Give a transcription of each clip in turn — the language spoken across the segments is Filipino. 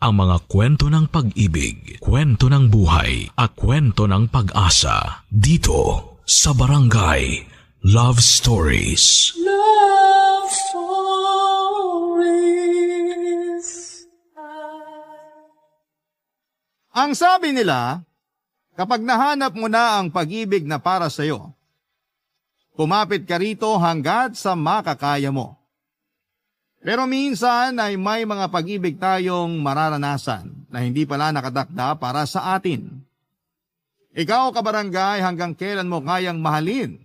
ang mga kwento ng pag-ibig, kwento ng buhay, at kwento ng pag-asa dito sa Barangay Love Stories. Love Stories. Ang sabi nila, kapag nahanap mo na ang pag-ibig na para sa'yo, kumapit ka rito hanggat sa makakaya mo. Pero minsan ay may mga pag-ibig tayong mararanasan na hindi pala nakatakda para sa atin. Ikaw, kabarangay, hanggang kailan mo kayang mahalin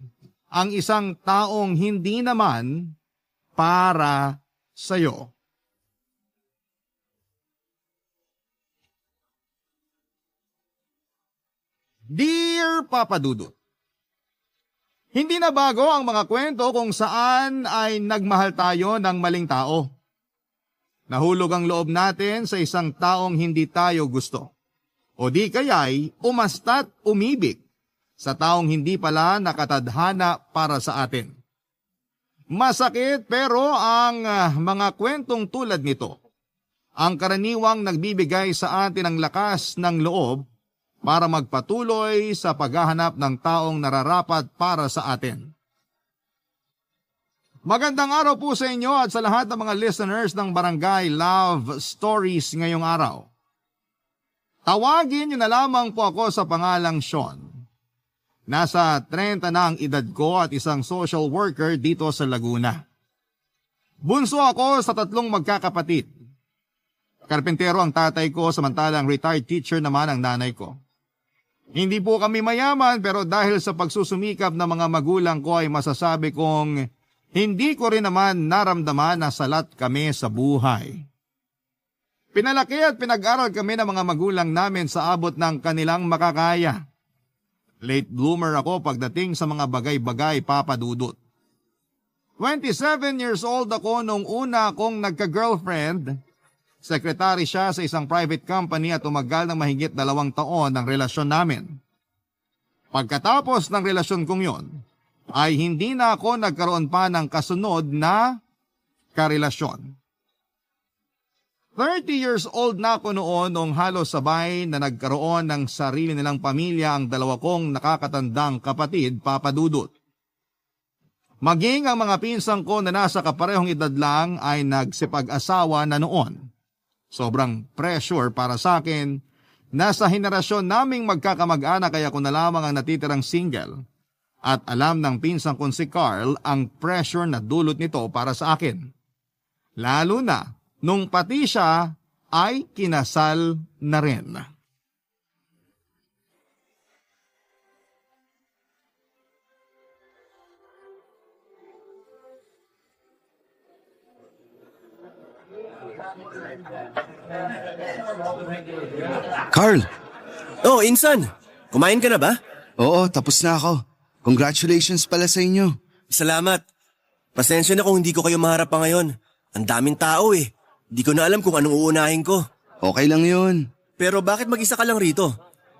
ang isang taong hindi naman para sa'yo? Dear Papa Dudut, hindi na bago ang mga kwento kung saan ay nagmahal tayo ng maling tao. Nahulog ang loob natin sa isang taong hindi tayo gusto. O di kaya'y umasta't umibig sa taong hindi pala nakatadhana para sa atin. Masakit pero ang mga kwentong tulad nito, ang karaniwang nagbibigay sa atin ng lakas ng loob para magpatuloy sa paghahanap ng taong nararapat para sa atin. Magandang araw po sa inyo at sa lahat ng mga listeners ng Barangay Love Stories ngayong araw. Tawagin niyo na lamang po ako sa pangalang Sean. Nasa 30 na ang edad ko at isang social worker dito sa Laguna. Bunso ako sa 3 magkakapatid. Karpentero ang tatay ko samantalang retired teacher naman ang nanay ko. Hindi po kami mayaman pero dahil sa pagsusumikap ng mga magulang ko ay masasabi kong hindi ko rin naman naramdaman na salat kami sa buhay. Pinalaki at pinag-aral kami ng mga magulang namin sa abot ng kanilang makakaya. Late bloomer ako pagdating sa mga bagay-bagay, Papa Dudut. 27 years old ako nung una akong nagka-girlfriend. Sekretary siya sa isang private company at tumagal ng mahigit 2 taon ang relasyon namin. Pagkatapos ng relasyon kong yon, ay hindi na ako nagkaroon pa ng kasunod na karelasyon. 30 years old na ako noon nung halos sabay na nagkaroon ng sarili nilang pamilya ang 2 kong nakakatandang kapatid, Papa Dudut. Maging ang mga pinsang ko na nasa kaparehong edad lang ay nagsipag-asawa na noon. Sobrang pressure para sa akin. Nasa henerasyon naming magkakamag-anak kaya ako na lamang ang natitirang single. At alam ng pinsang kong si Carl ang pressure na dulot nito para sa akin. Lalo na nung pati siya ay kinasal na rin. Carl! Oh, Insan! Kumain ka na ba? Oo, tapos na ako. Congratulations pala sa inyo. Salamat. Pasensya na kung hindi ko kayo maharap pa ngayon. Ang daming tao eh. Di ko na alam kung anong uunahin ko. Okay lang yun. Pero bakit mag-isa ka lang rito?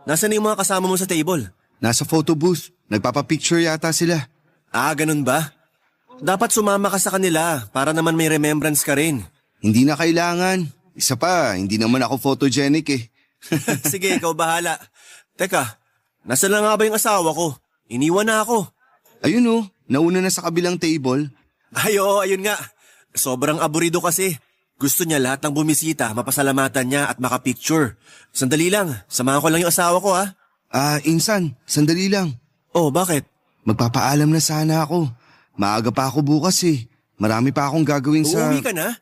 Nasaan na yung mga kasama mo sa table? Nasa photo booth. Nagpapapicture yata sila. Ah, ganun ba? Dapat sumama ka sa kanila para naman may remembrance ka rin. Hindi na kailangan. Isa pa, hindi naman ako photogenic eh. Sige, ikaw bahala. Teka, nasa na nga ba yung asawa ko? Iniwan na ako. Ayun oh, nauna na sa kabilang table. Ay oo, ayun nga. Sobrang aburido kasi. Gusto niya lahat ng bumisita, mapasalamatan niya at makapicture. Sandali lang, samahan ko lang yung asawa ko ha. Insan, sandali lang. Oh, bakit? Magpapaalam na sana ako. Maaga pa ako bukas eh. Marami pa akong gagawin sa... Uuwi ka na?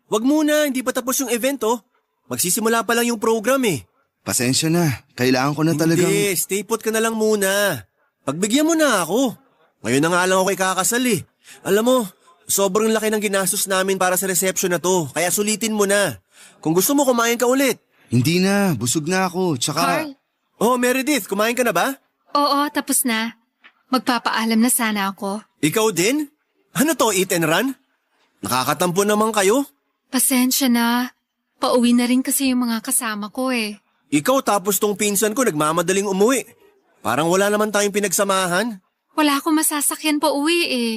Wag muna, hindi pa tapos yung event oh. Magsisimula pa lang yung program eh. Pasensya na, kailangan ko na talagang... Hindi, stay put ka na lang muna. Pagbigyan mo na ako. Ngayon na nga lang ako ikakasal eh. Alam mo, sobrang laki ng ginastos namin para sa reception na to, kaya sulitin mo na. Kung gusto mo, kumain ka ulit. Hindi na, busog na ako, tsaka... Carl? Oh, Meredith, kumain ka na ba? Oo, tapos na. Magpapaalam na sana ako. Ikaw din? Ano to, eat and run? Nakakatampo naman kayo. Pasensya na. Pauwi na rin kasi yung mga kasama ko eh. Ikaw tapos tong pinsan ko nagmamadaling umuwi. Parang wala naman tayong pinagsamahan. Wala akong masasakyan pa uwi eh.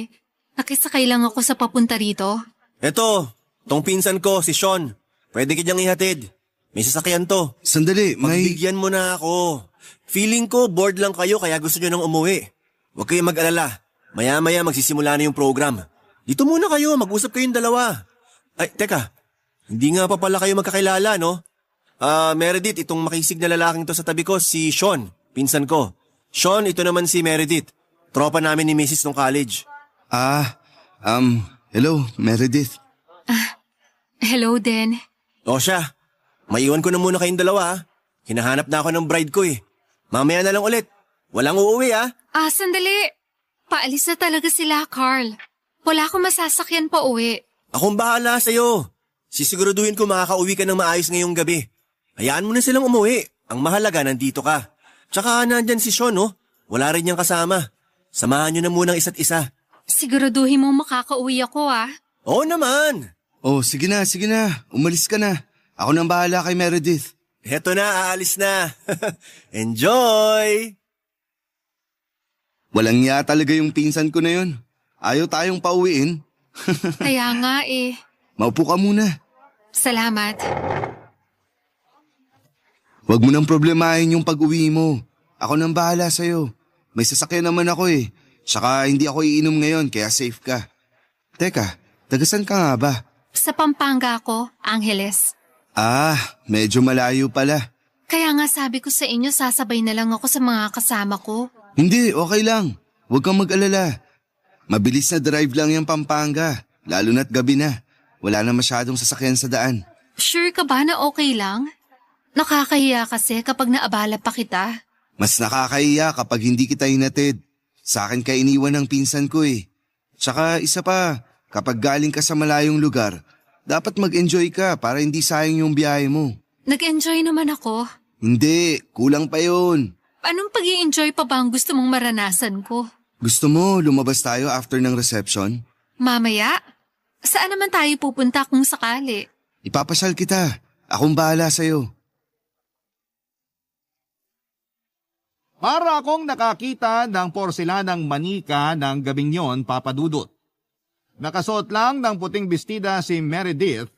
Nakisakay lang ako sa papunta rito. Eto, tong pinsan ko, si Sean. Pwede kanyang ihatid. May sasakyan to. Sandali, Magbigyan mo na ako. Feeling ko bored lang kayo kaya gusto nyo nang umuwi. Huwag kayong mag-alala. Maya-maya magsisimula na yung program. Dito muna kayo, mag-usap kayong dalawa. Ay, teka. Hindi nga pa pala kayo magkakilala, no? Meredith, itong makisig na lalaking to sa tabi ko, si Sean, pinsan ko. Sean, ito naman si Meredith. Tropa namin ni Mrs. nung college. Hello, Meredith. Hello din. O siya, maiwan ko na muna kayong dalawa. Hinahanap na ako ng bride ko eh. Mamaya na lang ulit. Walang uuwi Sandali. Paalis na talaga sila, Carl. Wala akong masasakyan pa uwi. Akong bahala sa'yo. Sisiguraduhin ko makakauwi ka ng maayos ngayong gabi. Hayaan mo na silang umuwi. Ang mahalaga, nandito ka. Tsaka nandyan si Sean, no? Wala rin niyang kasama. Samahan niyo na muna ang isa't isa. Siguraduhin mo makakauwi ako, Oo naman. Oh, sige na. Umalis ka na. Ako nang bahala kay Meredith. Heto na, aalis na. Enjoy! Walang niya talaga yung pinsan ko na yun. Ayaw tayong pauwiin. Kaya nga Maupo ka muna. Salamat. Huwag mo nang problemahin yung pag-uwi mo. Ako nang bahala sa'yo. May sasakyan naman ako eh. Saka hindi ako iinom ngayon kaya safe ka. Teka, tagasan ka nga ba? Sa Pampanga ako, Angeles. Medyo malayo pala. Kaya nga sabi ko sa inyo, sasabay na lang ako sa mga kasama ko. Hindi, okay lang. Huwag kang mag-alala. Mabilis na drive lang yung Pampanga. Lalo na't gabi na. Wala na masyadong sasakyan sa daan. Sure ka ba na okay lang? Nakakahiya kasi kapag naabala pa kita. Mas nakakahiya kapag hindi kita hinatid. Sa akin ka iniwan ng pinsan ko eh. Tsaka isa pa, kapag galing ka sa malayong lugar, dapat mag-enjoy ka para hindi sayang yung biyahe mo. Nag-enjoy naman ako. Hindi, kulang pa yun. Anong pag-i-enjoy pa ba ang gusto mong maranasan ko? Gusto mo lumabas tayo after ng reception? Mamaya? Saan naman tayo pupunta kung sakali? Ipapasyal kita. Akong bahala sa'yo. Para akong nakakita ng porselanang manika ng gabing yon, Papa Dudut. Nakasuot lang ng puting bestida si Meredith,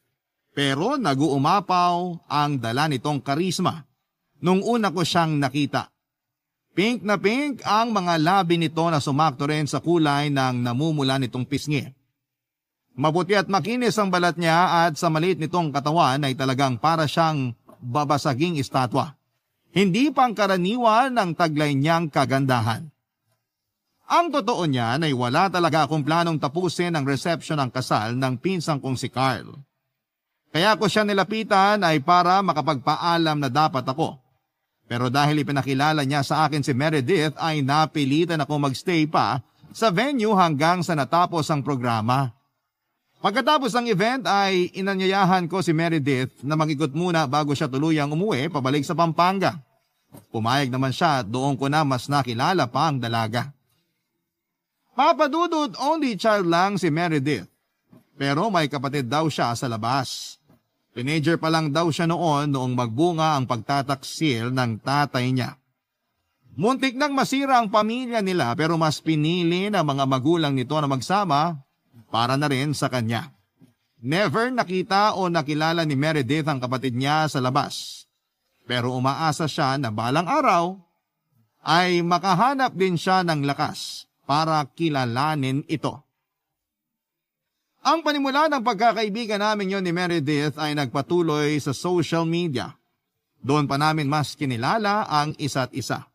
pero nag-uumapaw ang dala nitong karisma nung una ko siyang nakita. Pink na pink ang mga labi nito na sumakto rin sa kulay ng namumula nitong pisngi. Mabuti at makinis ang balat niya at sa maliit nitong katawan ay talagang para siyang babasaging estatwa. Hindi pangkaraniwan ng taglay niyang kagandahan. Ang totoo niyan ay wala talaga akong planong tapusin ang reception ng kasal ng pinsang kong si Carl. Kaya ko siya nilapitan ay para makapagpaalam na dapat ako. Pero dahil ipinakilala niya sa akin si Meredith ay napilitan ako magstay pa sa venue hanggang sa natapos ang programa. Pagkatapos ng event ay inanyayahan ko si Meredith na mag-ikot muna bago siya tuluyang umuwi pabalik sa Pampanga. Pumayag naman siya at doon ko na mas nakilala pa ang dalaga. Papa Dudut, only child lang si Meredith. Pero may kapatid daw siya sa labas. Teenager pa lang daw siya noong magbunga ang pagtataksil ng tatay niya. Muntik nang masira ang pamilya nila pero mas pinili ng mga magulang nito na magsama para na rin sa kanya. Never nakita o nakilala ni Meredith ang kapatid niya sa labas. Pero umaasa siya na balang araw ay makahanap din siya ng lakas para kilalanin ito. Ang panimula ng pagkakaibigan namin yon ni Meredith ay nagpatuloy sa social media. Doon pa namin mas kinilala ang isa't isa.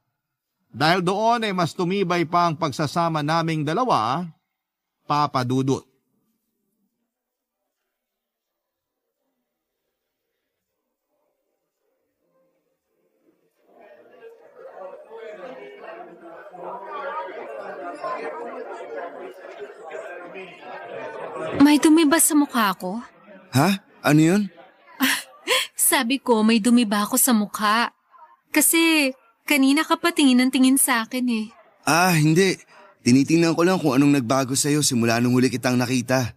Dahil doon ay mas tumibay pa ang pagsasama naming dalawa, Papa Dudut. May dumi ba sa mukha ko? Ha? Ano yun? Sabi ko may dumi ba ako sa mukha? Kasi kanina ka pa tingin ng tingin sa akin eh. Hindi. Tinitingnan ko lang kung anong nagbago sa'yo simula nung huli kitang nakita.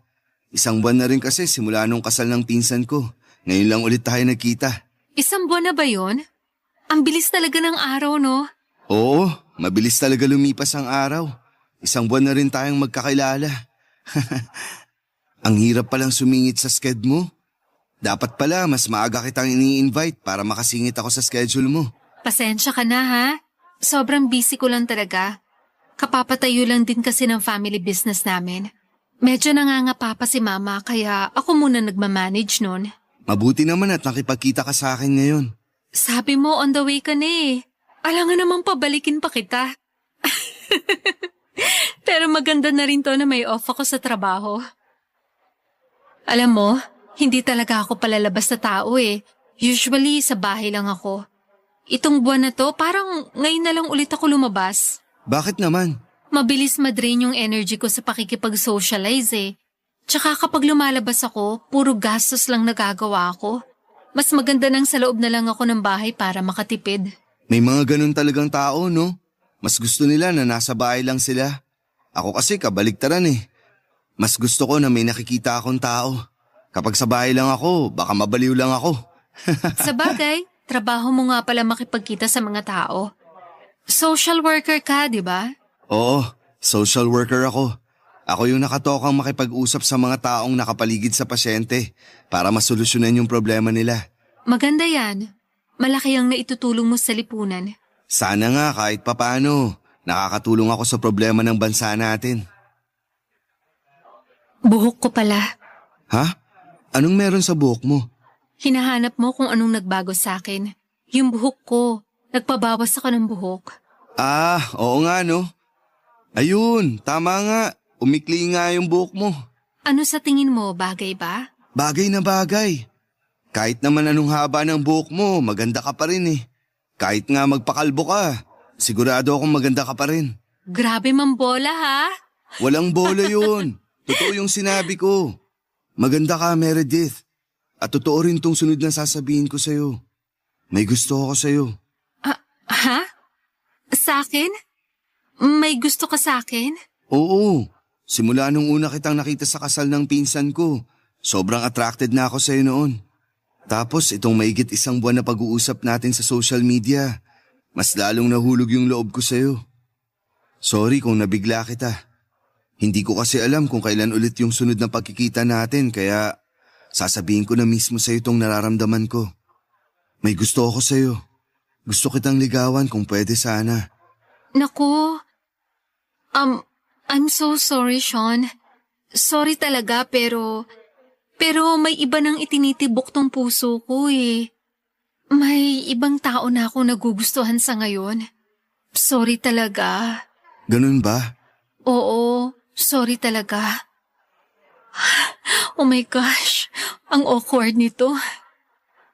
Isang buwan na rin kasi simula nung kasal ng pinsan ko. Ngayon lang ulit tayo nagkita. Isang buwan na ba yon? Ang bilis talaga ng araw, no? Oo, mabilis talaga lumipas ang araw. Isang buwan na rin tayong magkakilala. Ang hirap palang sumingit sa sked mo. Dapat pala mas maaga kitang ini-invite para makasingit ako sa schedule mo. Pasensya ka na ha. Sobrang busy ko lang talaga. Kapapatayo lang din kasi ng family business namin. Medyo nangangapa pa si mama kaya ako muna nagmamanage nun. Mabuti naman at nakipagkita ka sa akin ngayon. Sabi mo on the way ka na eh. Alam nga naman pabalikin pa kita. Pero maganda na rin to na may off ako sa trabaho. Alam mo, hindi talaga ako palalabas na tao eh. Usually sa bahay lang ako. Itong buwan na to parang ngayon na lang ulit ako lumabas. Bakit naman? Mabilis madrain yung energy ko sa pakikipag-socialize eh. Tsaka kapag lumalabas ako, puro gastos lang nagagawa ko. Mas maganda nang sa loob na lang ako ng bahay para makatipid. May mga ganun talagang tao, no? Mas gusto nila na nasa bahay lang sila. Ako kasi kabaligtaran eh. Mas gusto ko na may nakikita akong tao. Kapag sa bahay lang ako, baka mabaliw lang ako. Sa bagay, trabaho mo nga pala makipagkita sa mga tao. Social worker ka, di ba? Oo, social worker ako. Ako yung nakatokang makipag-usap sa mga taong nakapaligid sa pasyente para masolusyonan yung problema nila. Maganda yan. Malaki ang naitutulong mo sa lipunan. Sana nga kahit papaano, nakakatulong ako sa problema ng bansa natin. Buhok ko pala. Ha? Anong meron sa buhok mo? Hinahanap mo kung anong nagbago sa akin. Yung buhok ko. Nagpabawas ako ng buhok. Ah, oo nga no. Ayun, tama nga. Umikli nga yung buhok mo. Ano sa tingin mo, bagay ba? Bagay na bagay. Kahit naman anong haba ng buhok mo, maganda ka pa rin eh. Kahit nga magpakalbo ka, sigurado akong maganda ka pa rin. Grabe mambola ha? Walang bola yun. Totoo yung sinabi ko. Maganda ka, Meredith. At totoo rin tong sunod na sasabihin ko sa'yo. May gusto ako sa'yo. Ha? Sa akin? May gusto ka sa akin? Oo. Simula nung una kitang nakita sa kasal ng pinsan ko, sobrang attracted na ako sa'yo noon. Tapos itong maigit 1 buwan na pag-uusap natin sa social media, mas lalong nahulog yung loob ko sa'yo. Sorry kung nabigla kita. Hindi ko kasi alam kung kailan ulit yung sunod na pagkikita natin kaya sasabihin ko na mismo sa'yo itong nararamdaman ko. May gusto ako sa'yo. Gusto kitang ligawan kung pwede sana. Naku. I'm so sorry, Sean. Sorry talaga pero may iba nang itinitibok tong puso ko eh. May ibang tao na ako nagugustuhan sa ngayon. Sorry talaga. Ganun ba? Oo, sorry talaga. Oh my gosh, ang awkward nito.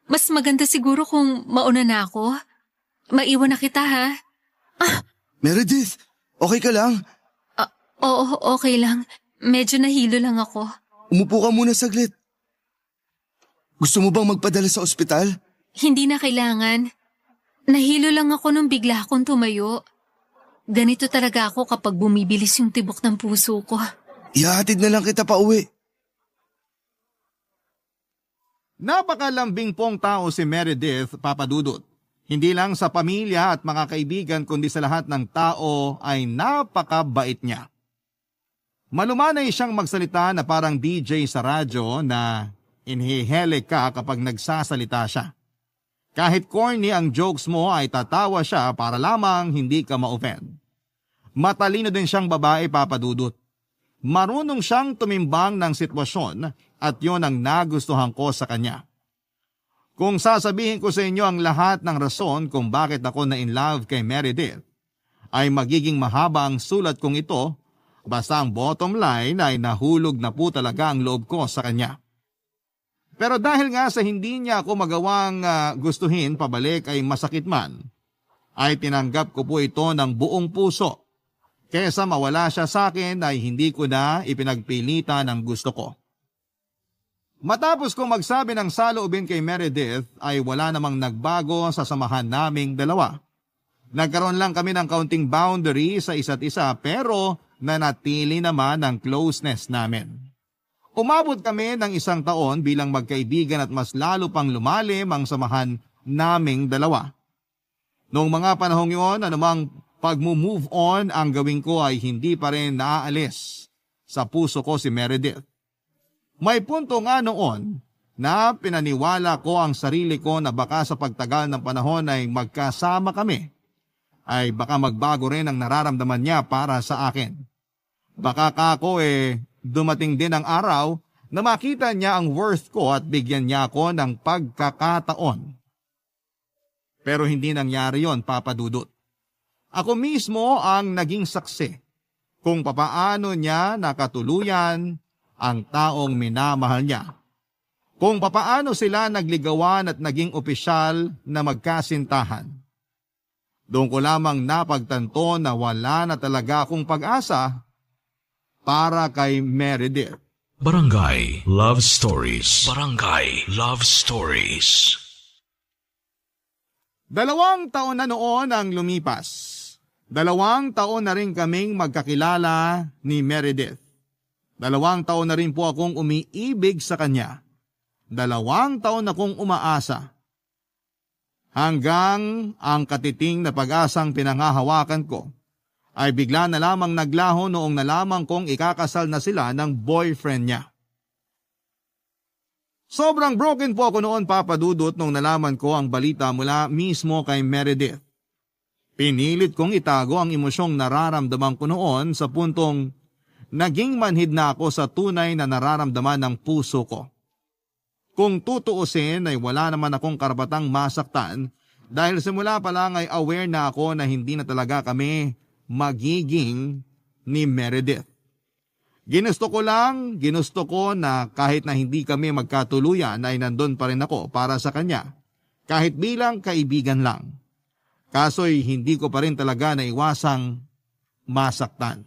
Mas maganda siguro kung mauna na ako. Maiwan na kita ha. Meredith, okay ka lang? Oo, okay lang. Medyo nahilo lang ako. Umupo ka muna saglit. Gusto mo bang magpadala sa ospital? Hindi na kailangan. Nahilo lang ako nung bigla akong tumayo. Ganito talaga ako kapag bumibilis yung tibok ng puso ko. Ihahatid na lang kita pa uwi. Napakalambing pong tao si Meredith, Papa Dudut. Hindi lang sa pamilya at mga kaibigan kundi sa lahat ng tao ay napakabait niya. Malumanay siyang magsalita na parang DJ sa radyo na inhihele ka kapag nagsasalita siya. Kahit corny ang jokes mo ay tatawa siya para lamang hindi ka ma-offend. Matalino din siyang babae, Papa Dudut. Marunong siyang tumimbang ng sitwasyon at yon ang nagustuhan ko sa kanya. Kung sasabihin ko sa inyo ang lahat ng rason kung bakit ako na in love kay Meredith, ay magiging mahaba ang sulat kong ito, basta ang bottom line ay nahulog na po talaga ang loob ko sa kanya. Pero dahil nga sa hindi niya ako magawang gustuhin pabalik ay masakit man, ay tinanggap ko po ito ng buong puso. Kesa mawala siya sa akin ay hindi ko na ipinagpilitan ang gusto ko. Matapos kong magsabi ng saloobin kay Meredith ay wala namang nagbago sa samahan naming dalawa. Nagkaroon lang kami ng kaunting boundary sa isa't isa pero nanatili naman ang closeness namin. Umabot kami ng 1 taon bilang magkaibigan at mas lalo pang lumalim ang samahan naming dalawa. Noong mga panahong yun, anumang pag-move on ang gawin ko ay hindi pa rin naaalis sa puso ko si Meredith. May punto nga noon na pinaniwala ko ang sarili ko na baka sa pagtagal ng panahon ay magkasama kami, ay baka magbago rin ang nararamdaman niya para sa akin. Baka kako dumating din ang araw na makita niya ang worth ko at bigyan niya ako ng pagkakataon. Pero hindi nangyari yon, Papa Dudut. Ako mismo ang naging saksi kung papaano niya nakatuluyan ang taong minamahal niya. Kung papaano sila nagligawan at naging opisyal na magkasintahan. Doon ko lamang napagtanto na wala na talaga akong pag-asa para kay Meredith. Barangay Love Stories. Barangay Love Stories. 2 taon na noon ang lumipas. 2 taon na rin kaming magkakilala ni Meredith. 2 taon na rin po akong umiibig sa kanya. 2 taon na akong umaasa. Hanggang ang katiting na pag-asang pinangahawakan ko ay bigla na lamang naglaho noong nalaman kong ikakasal na sila ng boyfriend niya. Sobrang broken po ako noon, Papa Dudut, nung nalaman ko ang balita mula mismo kay Meredith. Pinilit kong itago ang emosyong nararamdaman ko noon sa puntong naging manhid na ako sa tunay na nararamdaman ng puso ko. Kung tutuusin ay wala naman akong karapatang masaktan dahil simula pa lang ay aware na ako na hindi na talaga kami magiging ni Meredith. Ginusto ko na kahit na hindi kami magkatuluyan ay nandun pa rin ako para sa kanya, kahit bilang kaibigan lang. Kaso'y hindi ko pa rin talaga naiwasang masaktan.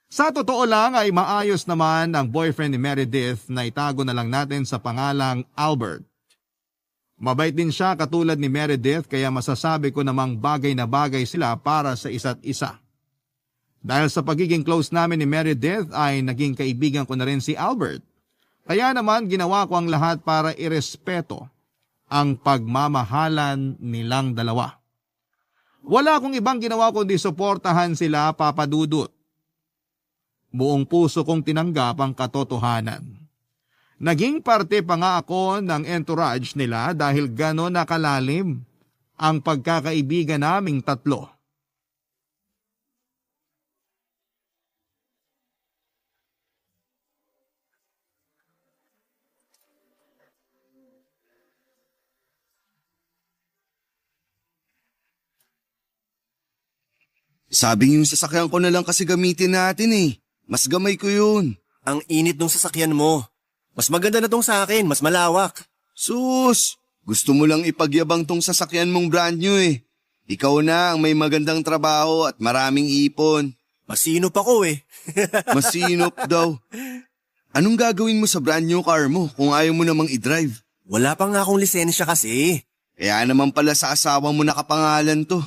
Sa totoo lang ay maayos naman ang boyfriend ni Meredith na itago na lang natin sa pangalang Albert. Mabait din siya katulad ni Meredith kaya masasabi ko namang bagay na bagay sila para sa isa't isa. Dahil sa pagiging close namin ni Meredith ay naging kaibigan ko na rin si Albert. Kaya naman ginawa ko ang lahat para irespeto ang pagmamahalan nilang dalawa. Wala akong ibang ginawa kundi suportahan sila, Papa Dudut. Buong puso kong tinanggap ang katotohanan. Naging parte pa nga ako ng entourage nila dahil gano'n nakalalim ang pagkakaibigan naming tatlo. Sabi yung sasakyan ko na lang kasi gamitin natin eh. Mas gamay ko yun. Ang init nung sasakyan mo. Mas maganda na tong sa akin, mas malawak. Sus! Gusto mo lang ipagyabang tong sasakyan mong brand new eh. Ikaw na ang may magandang trabaho at maraming ipon. Masinop ako eh. Masinop daw. Anong gagawin mo sa brand new car mo kung ayaw mo namang i-drive? Wala pa nga akong lisensya kasi. Kaya naman pala sa asawa mo nakapangalan to.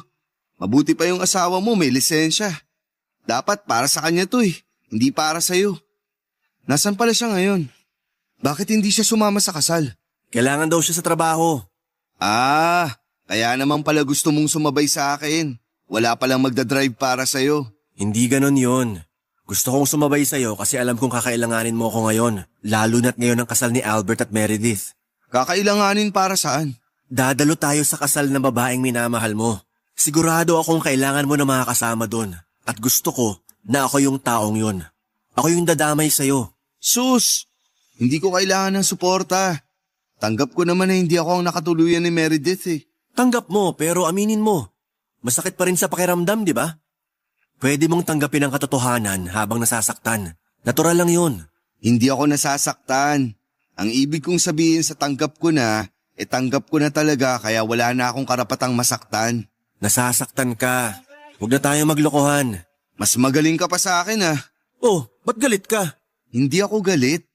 Mabuti pa yung asawa mo may lisensya. Dapat para sa kanya to eh, hindi para sa'yo. Nasaan pala siya ngayon? Bakit hindi siya sumama sa kasal? Kailangan daw siya sa trabaho. Ah, kaya naman pala gusto mong sumabay sa akin. Wala palang magdadrive para sa'yo. Hindi ganon yon. Gusto kong sumabay sa'yo kasi alam kong kakailanganin mo ako ngayon. Lalo na't ngayon ang kasal ni Albert at Meredith. Kakailanganin para saan? Dadalo tayo sa kasal ng babaeng minamahal mo. Sigurado akong kailangan mo na makakasama doon. At gusto ko na ako yung taong yun. Ako yung dadamay sa'yo. Sus! Hindi ko kailangan ng suporta. Tanggap ko naman na hindi ako ang nakatuluyan ni Meredith eh. Tanggap mo pero aminin mo. Masakit pa rin sa pakiramdam, di ba? Pwede mong tanggapin ang katotohanan habang nasasaktan. Natural lang yun. Hindi ako nasasaktan. Ang ibig kong sabihin sa tanggap ko na, tanggap ko na talaga kaya wala na akong karapatang masaktan. Nasasaktan ka. Huwag na tayo maglokohan. Mas magaling ka pa sa akin ah. Oh, ba't galit ka? Hindi ako galit.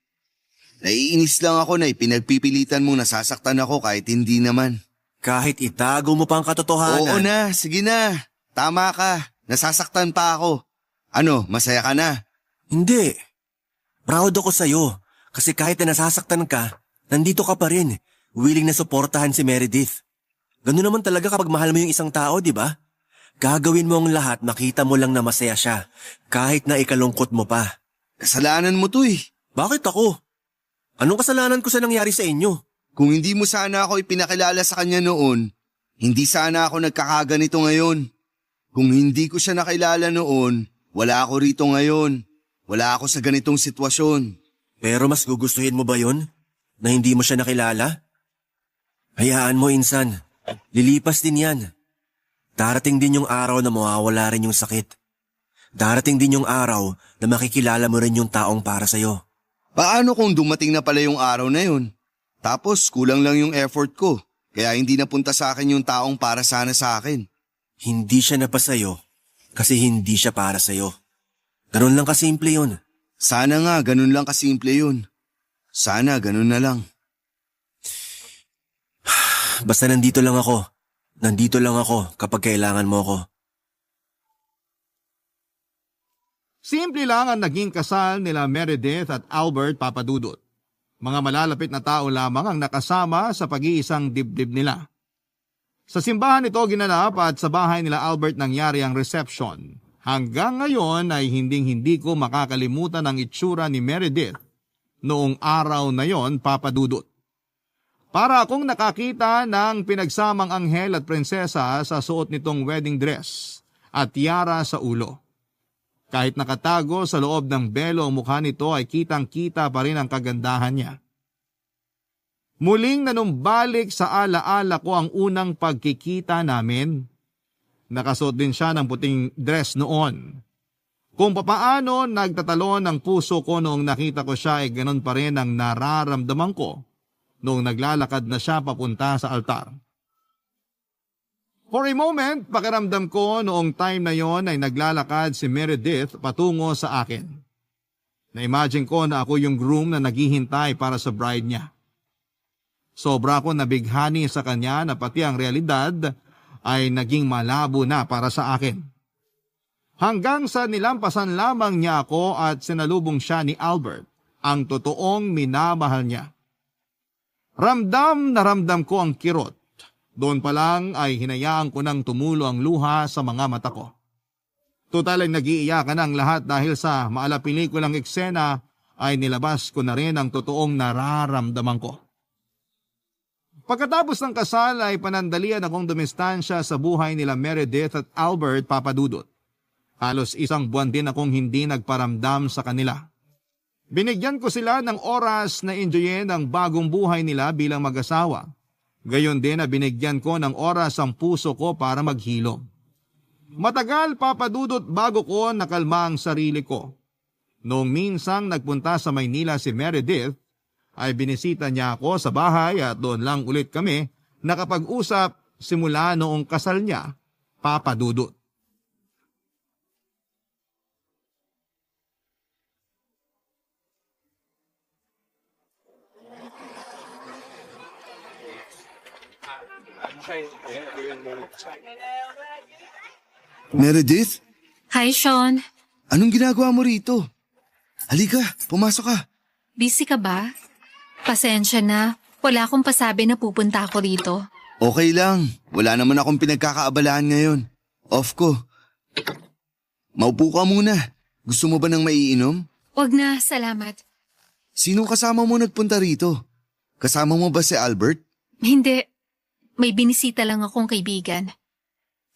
Naiinis lang ako na ipinagpipilitan mong nasasaktan ako kahit hindi naman. Kahit itago mo pa ang katotohanan. Oo na, sige na. Tama ka. Nasasaktan pa ako. Ano, masaya ka na? Hindi. Proud ako sa'yo. Kasi kahit na nasasaktan ka, nandito ka pa rin. Willing na suportahan si Meredith. Ganun naman talaga kapag mahal mo yung isang tao, di ba? Gagawin mo ang lahat, makita mo lang na masaya siya. Kahit na ikalungkot mo pa. Kasalanan mo to eh. Bakit ako? Anong kasalanan ko sa nangyari sa inyo? Kung hindi mo sana ako ipinakilala sa kanya noon, hindi sana ako nagkakaganito ngayon. Kung hindi ko siya nakilala noon, wala ako rito ngayon. Wala ako sa ganitong sitwasyon. Pero mas gugustuhin mo ba yon? Na hindi mo siya nakilala? Hayaan mo, Insan. Lilipas din yan. Darating din yung araw na mawawala rin yung sakit. Darating din yung araw na makikilala mo rin yung taong para sa'yo. Paano kung dumating na pala yung araw na yun? Tapos kulang lang yung effort ko, kaya hindi napunta sa akin yung taong para sana sa akin. Hindi siya napasayo kasi hindi siya para sa'yo. Ganun lang kasimple yun. Sana nga ganun lang kasimple yun. Sana ganun na lang. Basta nandito lang ako. Nandito lang ako kapag kailangan mo ako. Simple lang ang naging kasal nila Meredith at Albert Papadudut. Mga malalapit na tao lamang ang nakasama sa pag-iisang dibdib nila. Sa simbahan ito ginanap at sa bahay nila Albert nangyari ang reception. Hanggang ngayon ay hinding-hindi ko makakalimutan ang itsura ni Meredith noong araw na yon, Papadudut. Para akong nakakita ng pinagsamang anghel at prinsesa sa suot nitong wedding dress at tiara sa ulo. Kahit nakatago sa loob ng belo ang mukha nito ay kitang-kita pa rin ang kagandahan niya. Muling nanumbalik sa alaala ko ang unang pagkikita namin. Nakasuot din siya ng puting dress noon. Kung papaano nagtatalon ang puso ko noong nakita ko siya ay ganon pa rin ang nararamdaman ko noong naglalakad na siya papunta sa altar. For a moment, pakiramdam ko noong time na yon ay naglalakad si Meredith patungo sa akin. Na-imagine ko na ako yung groom na naghihintay para sa bride niya. Sobra ko nabighani sa kanya na pati ang realidad ay naging malabo na para sa akin. Hanggang sa nilampasan lamang niya ako at sinalubong siya ni Albert, ang totoong minamahal niya. Ramdam na ramdam ko ang kirot. Doon pa lang ay hinayaan ko nang tumulo ang luha sa mga mata ko. Total ay nag-iiyakan ang lahat dahil sa maalapelikulang eksena ay nilabas ko na rin ang totoong nararamdaman ko. Pagkatapos ng kasal ay panandalian akong dumistansya sa buhay nila Meredith at Albert Papadudut. Halos isang buwan din akong hindi nagparamdam sa kanila. Binigyan ko sila ng oras na enjoyin ang bagong buhay nila bilang mag-asawa. Gayon din na binigyan ko ng oras ang puso ko para maghilom. Matagal Papadudut bago ko nakalma ang sarili ko. Noong minsang nagpunta sa Maynila si Meredith, ay binisita niya ako sa bahay at doon lang ulit kami nakapag-usap simula noong kasal niya, Papadudut. Meredith, Hi, Sean. anong ginagawa mo rito? Halika, pumasok ka. Busy ka ba? Pasensya na. Wala akong pasabi na pupunta ako rito. Okay lang, wala naman akong pinagkakaabalahan ngayon. Off ko. Maupo ka muna. Gusto mo ba ng maiinom? Wag na, salamat. Sino kasama mo nagpunta rito? Kasama mo ba si Albert? Hindi. May binisita lang akong kaibigan.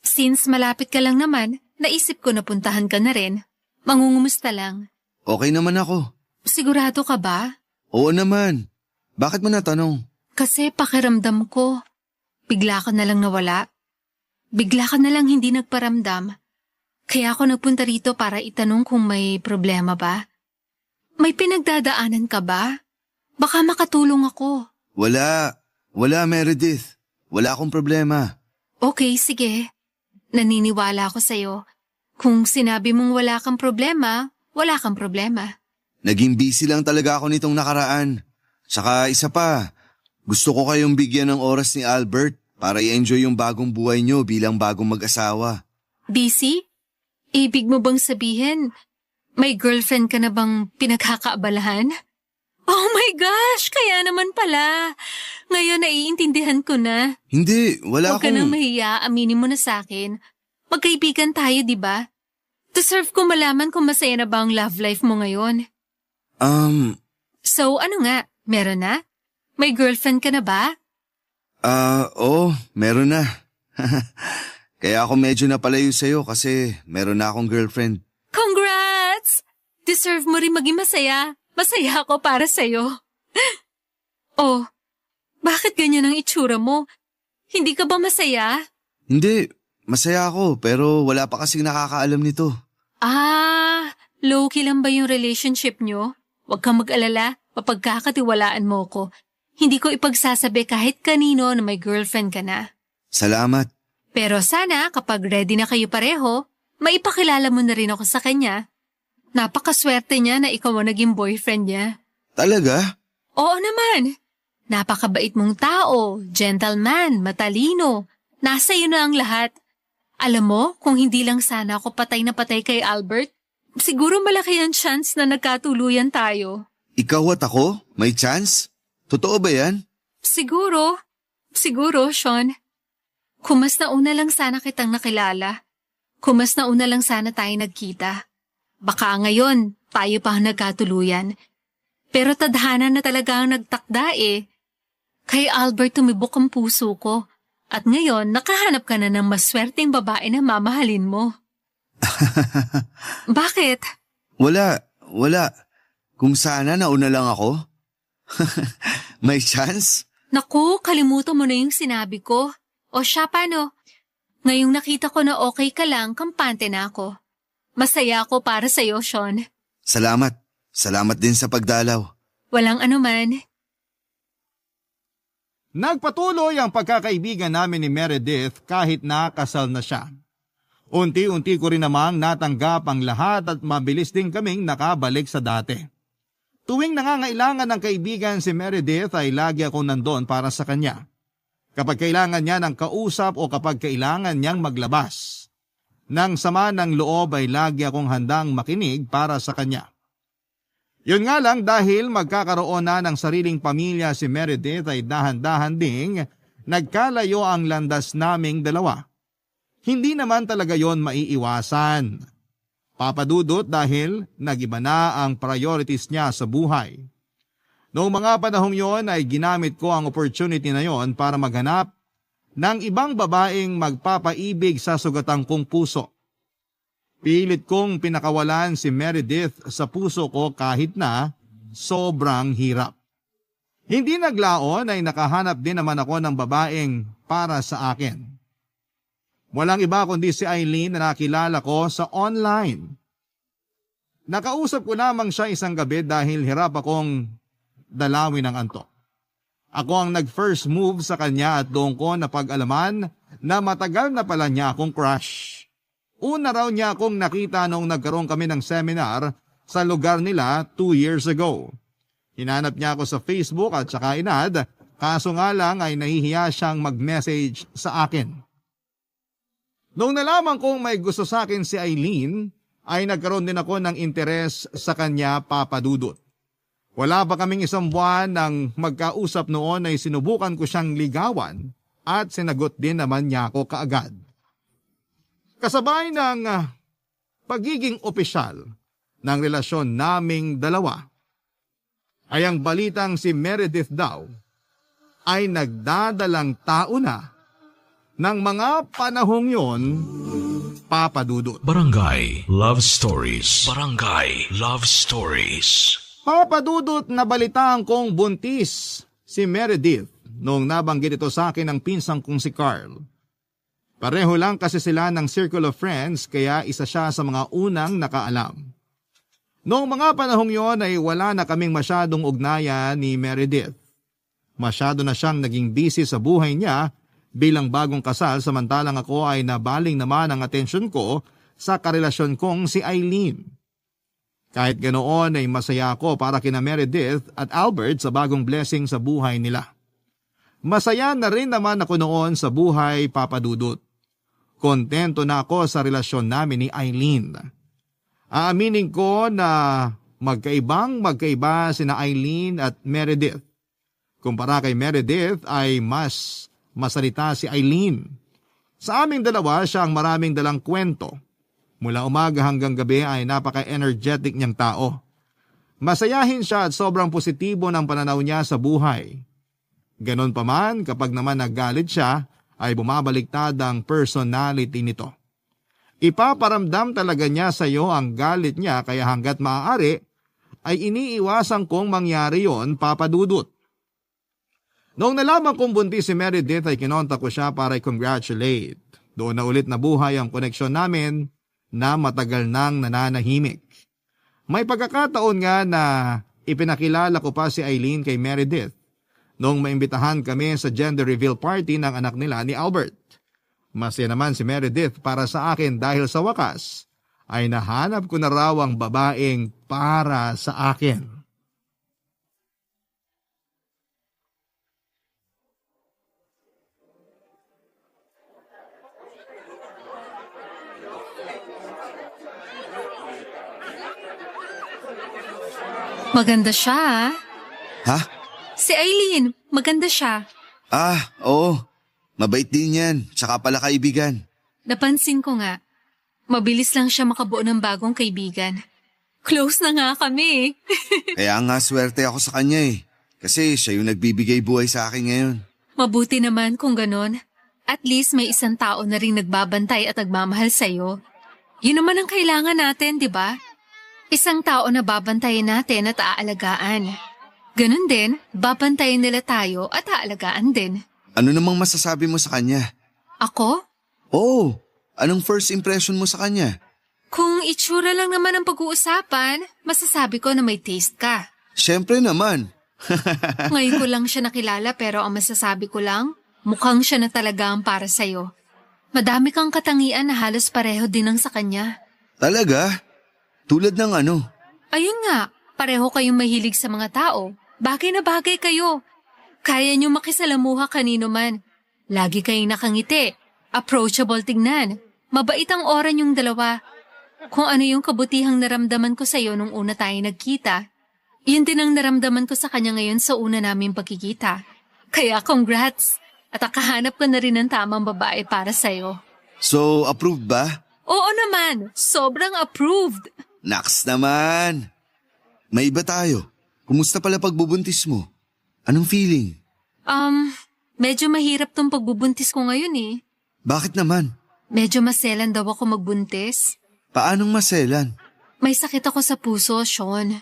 Since malapit ka lang naman, naisip ko na puntahan ka na rin. Mangungumusta lang. Okay naman ako. Sigurado ka ba? Oo naman. Bakit mo natanong? Kasi pakiramdam ko. Bigla ka na lang nawala. Bigla ka na lang hindi nagparamdam. Kaya ako nagpunta rito para itanong kung may problema ba. May pinagdadaanan ka ba? Baka makatulong ako. Wala. Wala, Meredith. Wala akong problema. Okay, sige. Naniniwala ako sa'yo. Kung sinabi mong wala kang problema, wala kang problema. Naging busy lang talaga ako nitong nakaraan. Saka isa pa, gusto ko kayong bigyan ng oras ni Albert para i-enjoy yung bagong buhay nyo bilang bagong mag-asawa. Busy? Ibig mo bang sabihin, may girlfriend ka na bang pinagkakaabalahan? Oh my gosh, kaya naman pala. Ngayon naiintindihan ko na. Hindi, wala Huwag ka nang mahiya, aminin mo na sa akin. Magkaibigan tayo, di ba? Deserve ko malaman kung masaya na ba ang love life mo ngayon. So ano nga, Meron na? May girlfriend ka na ba? Oo, meron na. Kaya ako medyo napalayo sa'yo kasi meron na akong girlfriend. Congrats! Deserve mo rin maging masaya. Masaya ako para sa'yo. Oh, bakit ganyan ang itsura mo? Hindi ka ba masaya? Hindi, masaya ako pero wala pa kasing nakakaalam nito. Low-key lang ba yung relationship nyo? Huwag kang mag-alala, mapagkakatiwalaan mo ko. Hindi ko ipagsasabi kahit kanino na may girlfriend ka na. Salamat. Pero sana kapag ready na kayo pareho, maipakilala mo na rin ako sa kanya. Napakaswerte niya na ikaw ang naging boyfriend niya. Talaga? Oo naman. Napakabait mong tao, gentleman, matalino. Nasa iyo na ang lahat. Alam mo, kung hindi lang sana ako patay na patay kay Albert, siguro malaki ang chance na nagkatuluyan tayo. Ikaw at ako? May chance? Totoo ba yan? Siguro, Sean. Kung mas nauna lang sana kitang nakilala. Kung mas nauna lang sana tayo nagkita. Baka ngayon, tayo pa ang nagkatuluyan. Pero tadhana na talaga ang nagtakda eh. Kay Albert tumibok ang puso ko. At ngayon, nakahanap ka na ng maswerteng babae na mamahalin mo. Bakit? Wala. Kung sana nauna lang ako. May chance? Naku, kalimutan mo na yung sinabi ko. O siya, paano? Ngayong nakita ko na okay ka lang, kampante na ako. Masaya ako para sa'yo, Sean. Salamat. Salamat din sa pagdalaw. Walang anuman. Nagpatuloy ang pagkakaibigan namin ni Meredith kahit nakasal na siya. Unti-unti ko rin namang natanggap ang lahat at mabilis din kaming nakabalik sa dati. Tuwing nangangailangan ng kaibigan si Meredith ay lagi akong nandun para sa kanya. Kapag kailangan niya ng kausap o kapag kailangan niyang maglabas. Nang sama ng loob ay lagi akong handang makinig para sa kanya. Yun nga lang dahil magkakaroon na ng sariling pamilya si Meredith ay dahan-dahan ding nagkalayo ang landas naming dalawa. Hindi naman talaga yon maiiwasan. Papadudot dahil nagiba na ang priorities niya sa buhay. Noong mga panahong yon ay ginamit ko ang opportunity na yon para maghanap ng ibang babaeng magpapaibig sa sugatang kong puso. Pilit kong pinakawalan si Meredith sa puso ko kahit na sobrang hirap. Hindi naglaon ay nakahanap din naman ako ng babaeng para sa akin. Walang iba kundi si Eileen na nakilala ko sa online. Nakausap ko lamang siya isang gabi dahil hirap akong dalawin ng antok. Ako ang nag-first move sa kanya at doon ko napag-alaman na matagal na pala niya akong crush. Una raw niya akong nakita noong nagkaroon kami ng seminar sa lugar nila 2 years ago. Hinanap niya ako sa Facebook at saka inad, kaso nga lang ay nahihiya siyang mag-message sa akin. Noong nalaman kong may gusto sa akin si Eileen, ay nagkaroon din ako ng interes sa kanya, Papadudot. Wala pa kaming 1 buwan nang magkausap noon ay sinubukan ko siyang ligawan at sinagot din naman niya ako kaagad. Kasabay ng pagiging opisyal ng relasyon naming dalawa, ay ang balitang si Meredith daw ay nagdadalang tao na ng mga panahong yon, Papadudot. Barangay Love Stories. Barangay Love Stories. Papadudot na balitaan kong buntis si Meredith noong nabanggit ito sa akin ng pinsang kong si Carl. Pareho lang kasi sila ng circle of friends kaya isa siya sa mga unang nakaalam. Noong mga panahong yon ay wala na kaming masyadong ugnayan ni Meredith. Masyado na siyang naging busy sa buhay niya bilang bagong kasal samantalang ako ay nabaling naman ang atensyon ko sa karelasyon kong si Eileen. Kahit ganoon ay masaya ako para kina Meredith at Albert sa bagong blessing sa buhay nila. Masaya na rin naman ako noon sa buhay, Papadudot. Kontento na ako sa relasyon namin ni Eileen. Aaminin ko na magkaiba sina Eileen at Meredith. Kumpara kay Meredith ay mas masalita si Eileen. Sa aming dalawa siya ang maraming dalang kwento. Mula umaga hanggang gabi ay napaka-energetic niyang tao. Masayahin siya at sobrang positibo ng pananaw niya sa buhay. Ganon pa man, kapag naman naggalit siya, ay bumabaliktad ang personality nito. Ipaparamdam talaga niya sa iyo ang galit niya kaya hanggat maaari ay iniiwasan kong mangyari yon, Papa Dudut. Noong nalaman kong buntis si Meredith ay kinontak ko siya para i-congratulate. Doon na ulit nabuhay ang koneksyon namin na matagal nang nananahimik. May pagkakataon nga na ipinakilala ko pa si Eileen kay Meredith noong maimbitahan kami sa gender reveal party ng anak nila ni Albert. Masaya naman si Meredith para sa akin dahil sa wakas ay nahanap ko na raw ang babaeng para sa akin. Maganda siya, ah. Ha? Si Eileen, maganda siya. Oo. Mabait din yan. Tsaka pala kaibigan. Napansin ko nga, mabilis lang siya makabuo ng bagong kaibigan. Close na nga kami. Kaya nga swerte ako sa kanya eh. Kasi siya yung nagbibigay buhay sa akin ngayon. Mabuti naman kung ganon. At least may isang tao na rin nagbabantay at nagmamahal sa'yo. Yun naman ang kailangan natin, di ba? Isang tao na babantayin natin at aalagaan. Ganon din, babantayin nila tayo at aalagaan din. Ano namang masasabi mo sa kanya? Ako? Oo. Anong first impression mo sa kanya? Kung itsura lang naman ang pag-uusapan, masasabi ko na may taste ka. Siyempre naman. Ngayon ko lang siya nakilala pero ang masasabi ko lang, mukhang siya na talaga ang para sa'yo. Madami kang katangian na halos pareho din ang sa kanya. Talaga? Tulad ng ano? Ayun nga, pareho kayong mahilig sa mga tao. Bagay na bagay kayo. Kaya niyo makisalamuha kanino man. Lagi kayong nakangiti. Approachable tignan. Mabait ang oran yung dalawa. Kung ano yung kabutihang naramdaman ko sa'yo nung una tayo nagkita, yun din ang naramdaman ko sa kanya ngayon sa una naming pagkikita. Kaya congrats! At akahanap ko na rin ng tamang babae para sa'yo. So, approved ba? Oo naman! Sobrang approved! Naks naman! May iba tayo. Kumusta pala pagbubuntis mo? Anong feeling? Medyo mahirap tong pagbubuntis ko ngayon eh. Bakit naman? Medyo maselan daw ako magbuntis. Paanong maselan? May sakit ako sa puso, Sean.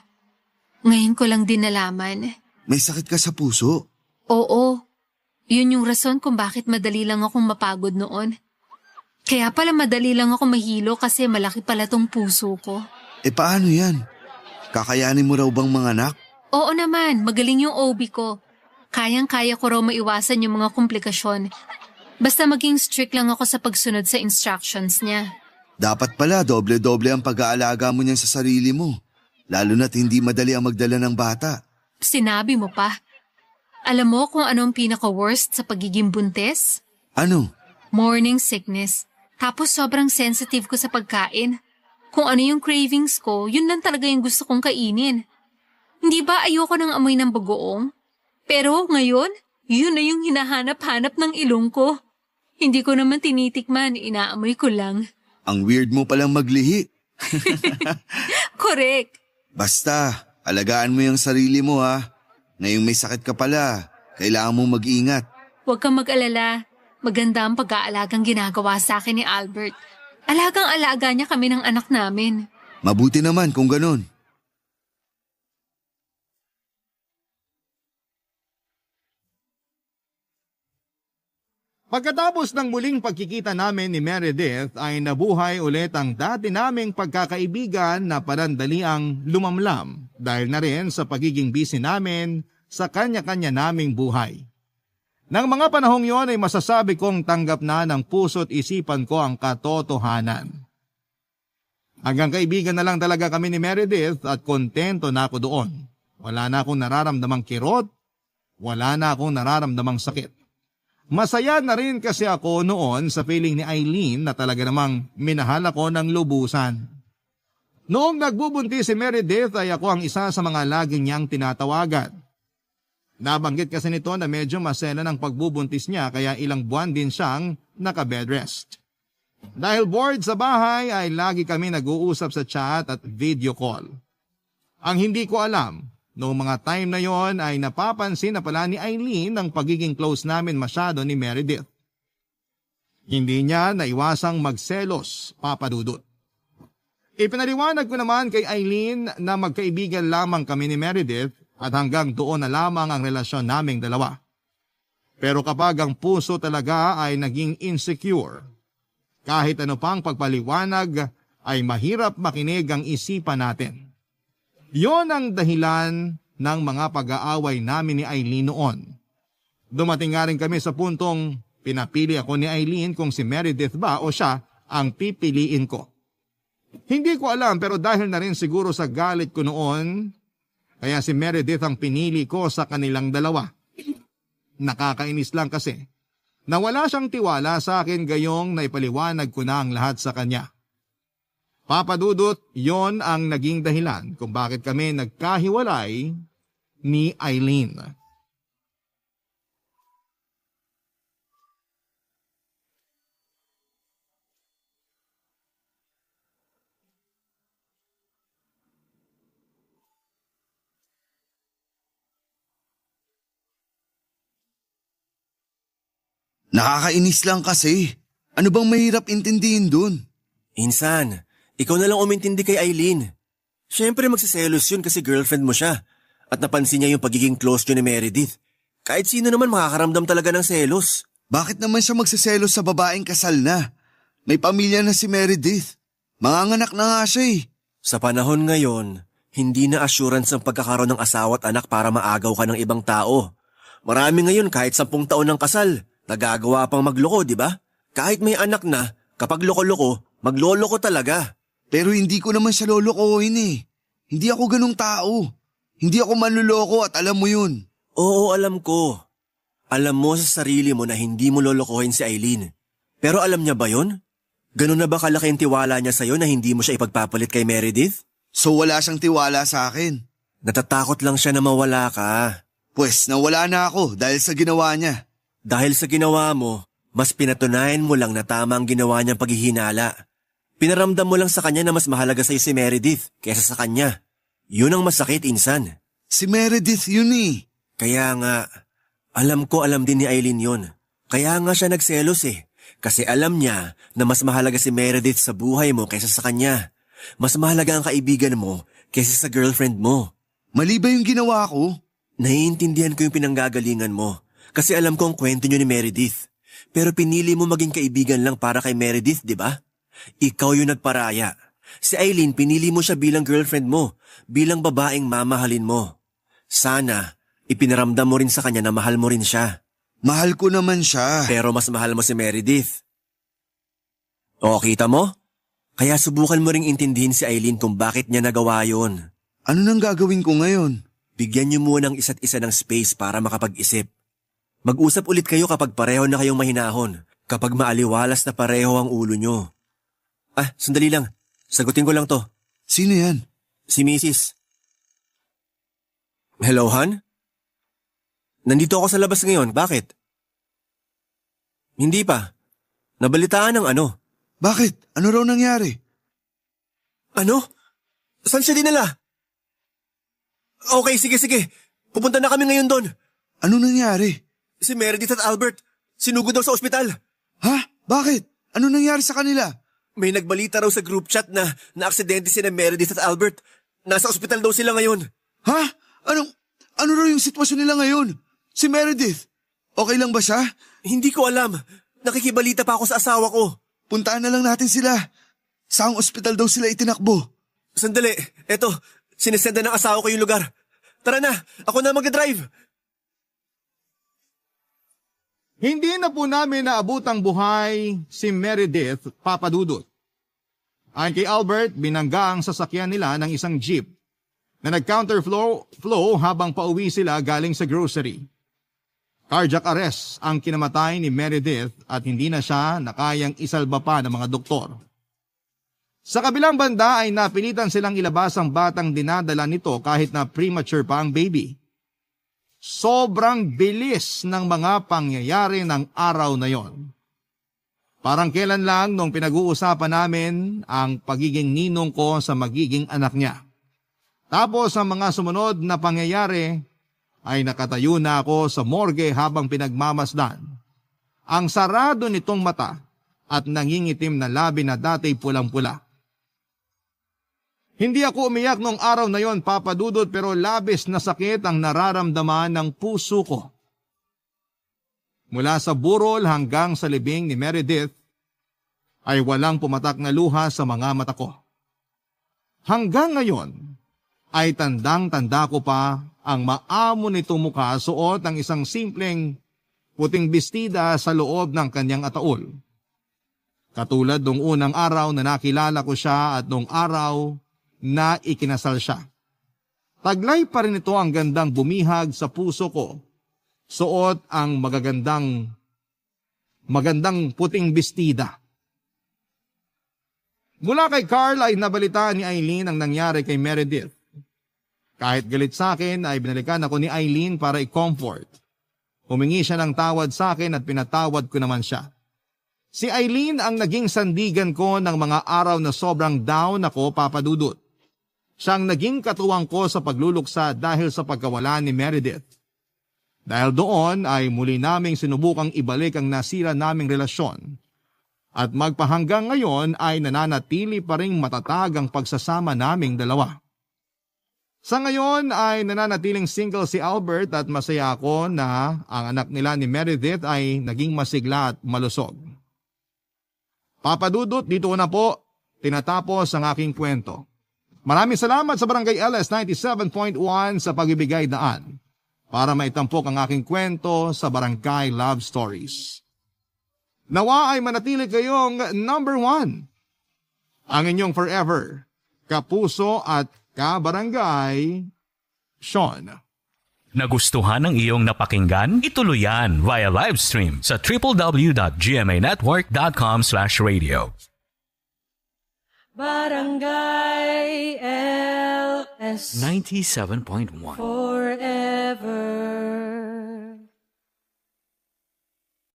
Ngayon ko lang din nalaman. May sakit ka sa puso? Oo. Yun yung rason kung bakit madali lang akong mapagod noon. Kaya pala madali lang ako mahilo kasi malaki pala tong puso ko. Paano yan? Kakayanin mo raw bang manganak? Oo naman, magaling yung OB ko. Kayang-kaya ko raw maiwasan yung mga komplikasyon. Basta maging strict lang ako sa pagsunod sa instructions niya. Dapat pala doble-doble ang pag-aalaga mo niyan sa sarili mo. Lalo na't hindi madali ang magdala ng bata. Sinabi mo pa. Alam mo kung ano ang pinaka-worst sa pagiging buntis? Ano? Morning sickness. Tapos sobrang sensitive ko sa pagkain. Kung ano yung cravings ko, yun lang talaga yung gusto kong kainin. Hindi ba ayoko ng amoy ng bagoong? Pero ngayon, yun na yung hinahanap-hanap ng ilong ko. Hindi ko naman tinitikman, inaamoy ko lang. Ang weird mo palang maglihi. Correct. Basta, alagaan mo yung sarili mo ha. Ngayong may sakit ka pala, kailangan mong mag-ingat. Huwag kang mag-alala. Maganda ang pag-aalagang ginagawa sa akin ni Albert. Alagang-alaga niya kami ng anak namin. Mabuti naman kung ganun. Pagkatapos ng muling pagkikita namin ni Meredith ay nabuhay ulit ang dati naming pagkakaibigan na panandaliang lumamlam dahil na rin sa pagiging busy namin sa kanya-kanya naming buhay. Nang mga panahong yon ay masasabi kong tanggap na ng puso't isipan ko ang katotohanan. Hanggang kaibigan na lang talaga kami ni Meredith at kontento na ako doon. Wala na akong nararamdamang kirot, wala na akong nararamdamang sakit. Masaya na rin kasi ako noon sa feeling ni Eileen na talaga namang minahal ako ng lubusan. Noong nagbubuntis si Meredith ay ako ang isa sa mga lagi niyang tinatawagan. Nabanggit kasi nito na medyo masela ng pagbubuntis niya kaya ilang buwan din siyang naka-bed rest. Dahil bored sa bahay ay lagi kami nag-uusap sa chat at video call. Ang hindi ko alam, noong mga time na yon ay napapansin na pala ni Eileen ang pagiging close namin masyado ni Meredith. Hindi niya naiwasang magselos, Papa Dudut. Ipinaliwanag ko naman kay Eileen na magkaibigan lamang kami ni Meredith at hanggang doon na lamang ang relasyon naming dalawa. Pero kapag ang puso talaga ay naging insecure, kahit ano pang pagpaliwanag ay mahirap makinig ang isipan natin. Yon ang dahilan ng mga pag-aaway namin ni Eileen noon. Dumating nga rin kami sa puntong pinapili ako ni Eileen kung si Meredith ba o siya ang pipiliin ko. Hindi ko alam pero dahil na rin siguro sa galit ko noon, kaya si Meredith ang pinili ko sa kanilang dalawa. Nakakainis lang kasi na wala siyang tiwala sa akin gayong naipaliwanag ko na ang lahat sa kanya. Papa Dudut, yon ang naging dahilan kung bakit kami nagkahiwalay ni Eileen. Nakakainis lang kasi. Ano bang mahirap intindihin dun? Insan, ikaw na lang umintindi kay Eileen. Siyempre magsiselos yun kasi girlfriend mo siya. At napansin niya yung pagiging close niyo ni Meredith. Kahit sino naman makakaramdam talaga ng selos. Bakit naman siya magsiselos sa babaeng kasal na? May pamilya na si Meredith. Manganganak na nga siya eh. Sa panahon ngayon, hindi na assurance ang pagkakaroon ng asawa at anak para maagaw ka ng ibang tao. Marami ngayon kahit 10 taon ng kasal, nagagawa pang magloko, di ba? Kahit may anak na, kapag loko-loko, magloloko talaga. Pero hindi ko naman siya lolokohin eh. Hindi ako ganung tao. Hindi ako manluloko at alam mo yun. Oo, alam ko. Alam mo sa sarili mo na hindi mo lolokohin si Eileen. Pero alam niya ba yun? Ganun na ba kalaki ang tiwala niya sa'yo na hindi mo siya ipagpapalit kay Meredith? So wala siyang tiwala sa akin. Natatakot lang siya na mawala ka. Pues nawala na ako dahil sa ginawa niya. Dahil sa ginawa mo, mas pinatunayan mo lang na tama ang ginawa niyang paghihinala. Pinaramdam mo lang sa kanya na mas mahalaga sa'yo si Meredith kaysa sa kanya. Yun ang masakit, insan. Si Meredith yun eh. Kaya nga, alam ko alam din ni Eileen yun. Kaya nga siya nagselos eh. Kasi alam niya na mas mahalaga si Meredith sa buhay mo kaysa sa kanya. Mas mahalaga ang kaibigan mo kaysa sa girlfriend mo. Mali ba yung ginawa ko? Naiintindihan ko yung pinanggagalingan mo. Kasi alam ko ang kwento niyo ni Meredith. Pero pinili mo maging kaibigan lang para kay Meredith, di ba? Ikaw yung nagparaya. Si Eileen, pinili mo siya bilang girlfriend mo, bilang babaeng mamahalin mo. Sana, ipinaramdam mo rin sa kanya na mahal mo rin siya. Mahal ko naman siya. Pero mas mahal mo si Meredith. O, kita mo? Kaya subukan mo ring intindihin si Eileen kung bakit niya nagawa yun. Ano nang gagawin ko ngayon? Bigyan niyo muna ng isa't isa ng space para makapag-isip. Mag-usap ulit kayo kapag pareho na kayong mahinahon, kapag maaliwalas na pareho ang ulo nyo. Sandali lang. Sagutin ko lang to. Sino yan? Si Mrs. Hello, Han? Nandito ako sa labas ngayon. Bakit? Hindi pa. Nabalitaan ng ano? Bakit? Ano raw nangyari? Ano? Saan siya dinala? Okay, sige. Pupunta na kami ngayon doon. Ano nangyari? Si Meredith at Albert, sinugod daw sa ospital. Ha? Bakit? Ano nangyari sa kanila? May nagbalita raw sa group chat na aksidente sina Meredith at Albert. Nasa ospital daw sila ngayon. Ha? Ano raw yung sitwasyon nila ngayon? Si Meredith, okay lang ba siya? Hindi ko alam. Nakikibalita pa ako sa asawa ko. Puntaan na lang natin sila. Saang ospital daw sila itinakbo? Sandali, eto, sinesenda ng asawa ko yung lugar. Tara na, ako na mag-drive. Hindi na po namin naabutang buhay si Meredith, Papa Dudut. Ayon kay Albert, binangga ang sasakyan nila ng isang jeep na nag-counterflow habang pauwi sila galing sa grocery. Cardiac arrest ang kinamatay ni Meredith at hindi na siya nakayang isalba pa ng mga doktor. Sa kabilang banda ay napilitan silang ilabas ang batang dinadala nito kahit na premature pa ang baby. Sobrang bilis ng mga pangyayari ng araw na yon. Parang kailan lang nung pinag-uusapan namin ang pagiging ninong ko sa magiging anak niya. Tapos sa mga sumunod na pangyayari ay nakatayo na ako sa morgue habang pinagmamasdan ang sarado nitong mata at nangingitim na labi na dati pulang-pula. Hindi ako umiyak nung araw na yon, Papa Dudut, pero labis na sakit ang nararamdaman ng puso ko. Mula sa burol hanggang sa libing ni Meredith ay walang pumatak na luha sa mga mata ko. Hanggang ngayon ay tandang-tanda ko pa ang maamo nitong mukha, suot ang isang simpleng puting bestida sa loob ng kanyang ataol. Katulad nung unang araw na nakilala ko siya at nung araw na ikinasal siya. Taglay pa rin ito ang gandang bumihag sa puso ko. Suot ang magandang puting bestida. Mula kay Carl ay nabalita ni Eileen ang nangyari kay Meredith. Kahit galit sa akin ay binalikan ako ni Eileen para i-comfort. Humingi siya ng tawad sa akin at pinatawad ko naman siya. Si Eileen ang naging sandigan ko ng mga araw na sobrang down ako, Papa Dudut. Siya ang naging katuwang ko sa pagluluksa dahil sa pagkawala ni Meredith. Dahil doon ay muli naming sinubukang ibalik ang nasira naming relasyon. At magpahanggang ngayon ay nananatili pa ring matatag ang pagsasama naming dalawa. Sa ngayon ay nananatiling single si Albert at masaya ako na ang anak nila ni Meredith ay naging masigla at malusog. Papa Dudut, dito na po tinatapos ang aking kwento. Maraming salamat sa Barangay LS 97.1 sa pagbibigay daan para maitampok ang aking kwento sa Barangay Love Stories. Nawa ay manatili kayong number 1. Ang inyong forever, kapuso at kabarangay, Sean. Nagustuhan ng iyong napakinggan? Ituloy yan via live stream sa www.gmanetwork.com/radio. Barangay LS 97.1